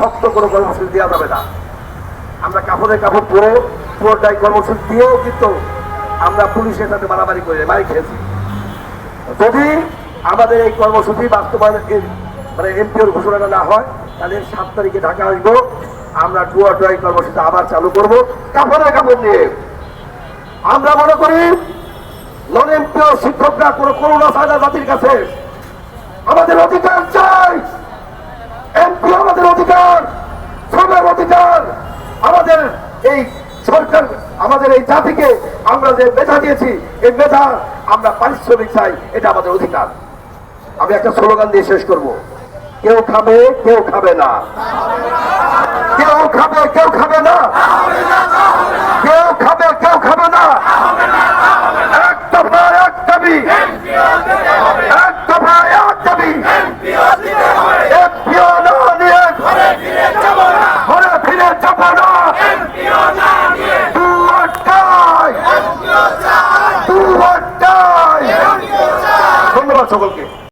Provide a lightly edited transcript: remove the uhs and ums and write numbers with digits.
শক্ত কোনো কর্মসূচি দেওয়া যাবে না। আমরা কাপড়ে কাপড় পরে পুরোটাই কর্মসূচি দিয়েও কিন্তু আমরা পুলিশের সাথে মারামারি করে মারি খেয়েছি। যদি আমাদের এই কর্মসূচি বাস্তবায়ন মানে এমপিওর ঘোষণাটা না হয়, তাহলে 7 তারিখে ঢাকা আসবো, আমরা ডুয়া ড্রাই কর্মসূচি আবার চালু করবো কাপড়ে কাপড় নিয়ে। আমরা মনে করি নন এমপিও শিক্ষকরা কোনো করুণা চায় না জাতির কাছে, আমাদের অধিকার চাই। এমপিও আমাদের অধিকার, শ্রমের অধিকার। আমাদের এই সরকার আমাদের এই জাতিকে আমরা যে মেধা দিয়েছি, এই মেধা আমরা পারিশ্রমিক চাই, এটা আমাদের অধিকার। আমি একটা স্লোগান দিয়ে শেষ করব, কেউ খাবে কেউ খাবে না, কেউ খাবে কেউ খাবে না, কেউ খাবে কেউ খাবে না। এক দফা এক দাবি, এক দফা এক দাবি, এমপিও না নিয়ে ঘরে ফিরে যাব না। ধন্যবাদ সকলকে।